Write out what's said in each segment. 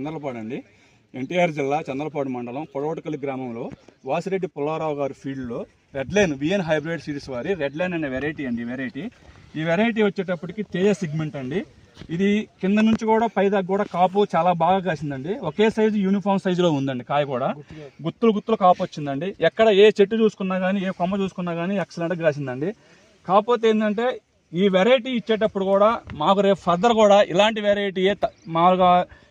చంద్రలపాడు అండి, ఎన్టీఆర్ జిల్లా చంద్రలపాడు మండలం పొడవటకల్లి గ్రామంలో వాసిరెడ్డి పుల్లారావు గారి ఫీల్డ్లో red line VN hybrid series వారి రెడ్ లైన్ అనే వెరైటీ అండి. ఈ వెరైటీ వచ్చేటప్పటికి తేజ సిగ్మెంట్ అండి. ఇది కింద నుంచి కూడా పై దాకా కూడా కాపు చాలా బాగా కాసిందండి. ఒకే సైజు యూనిఫామ్ సైజులో ఉందండి. కాయ కూడా గుత్తులు కాపు వచ్చిందండి. ఎక్కడ ఏ చెట్టు చూసుకున్నా కానీ ఏ కొమ్మ చూసుకున్నా కానీ ఎక్సలెంట్గా కాసిందండి. కాకపోతే ఏంటంటే ఈ వెరైటీ ఇచ్చేటప్పుడు కూడా మాకు రేపు ఫర్దర్ కూడా ఇలాంటి వెరైటీయే మామూలుగా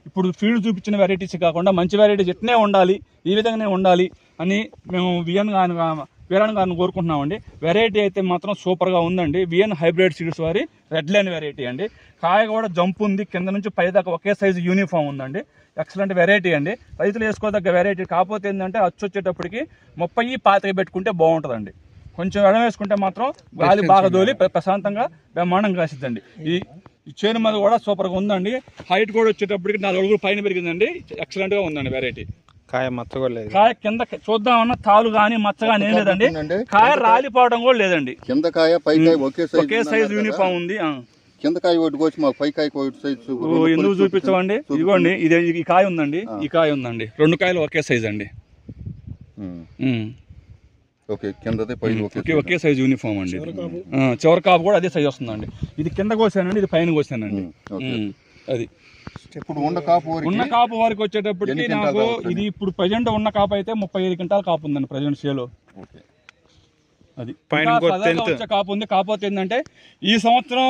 ఇప్పుడు ఫీల్డ్ చూపించిన వెరైటీస్ కాకుండా మంచి వెరైటీస్ ఇట్నే ఉండాలి, ఈ విధంగానే ఉండాలి అని మేము వీరన్ గారిని కోరుకుంటున్నామండి. వెరైటీ అయితే మాత్రం సూపర్గా ఉందండి. విఎన్ హైబ్రిడ్ సీడ్స్ వారి రెడ్ లైన్ వెరైటీ అండి. కాయ కూడా జంప్ ఉంది, కింద నుంచి పై దాకా ఒకే సైజు యూనిఫామ్ ఉందండి. ఎక్సలెంట్ వెరైటీ అండి, రైతులు వేసుకోదగ్గ వెరైటీ. కాకపోతే ఏంటంటే అచ్చు వచ్చేటప్పటికి 30-25 పెట్టుకుంటే బాగుంటుందండి. కొంచెం ఎడం వేసుకుంటే మాత్రం గాలి బాగా దోలి ప్రశాంతంగా బ్రహ్మాండంగా కాసిద్దండి. ఈ చేను మీద కూడా సూపర్గా ఉందండి. హైట్ కూడా వచ్చేటప్పటికి 4 అడుగులు పైన పెరిగిందండి. ఎక్సలెంట్గా ఉందండి వెరైటీ. కాయ మచ్చ కూడా లేదు. కాయ కింద చూద్దామన్నా తాలు కానీ మచ్చ కానీ ఏం లేదండి. కాయ రాలిపోవడం కూడా లేదండి. కింద కాయ పై కాయ ఒకే సైజ్ యూనిఫామ్ ఉంది. కింద కాయ ఒకటి కోసి మాకు పై కాయ సైజు ఎందుకు చూపించమండి? ఇదిగోండి, ఇది ఈ కాయ ఉందండి, ఈ కాయ ఉందండి. 2 కాయలు ఒకే సైజ్ అండి. ఒకే సైజ్ యూనిఫామ్ అండి. చివరి కాపు కూడా అదే సైజ్ వస్తుందండి. ఇది కింద కోసానండి, ఇది పైన కోసానండి. అది ఇప్పుడు ఉన్న కాపు వరకు వచ్చేటప్పటికి నాకు ఇది ఇప్పుడు ప్రజెంట్ ఉన్న కాపు అయితే 35 క్వింటాల కాపు ఉందండి ప్రజెంట్ షేలో. అది వచ్చే కాపు ఉంది. కాకపోతే ఏంటంటే ఈ సంవత్సరం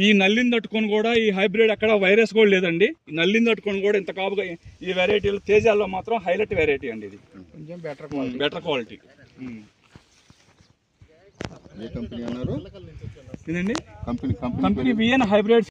ఈ నల్లిని తట్టుకొని కూడా ఈ హైబ్రిడ్ అక్కడ వైరస్ కూడా లేదండి. నల్లిని తట్టుకొని కూడా ఇంత కాపుగా ఈ వెరైటీలు తేజాల్లో మాత్రం హైలైట్ వెరైటీ అండి. ఇది కొంచెం బెటర్ క్వాలిటీ. ఏ కంపెనీ అన్నారు? ఇదండి కంపెనీ విఎన్ హైబ్రిడ్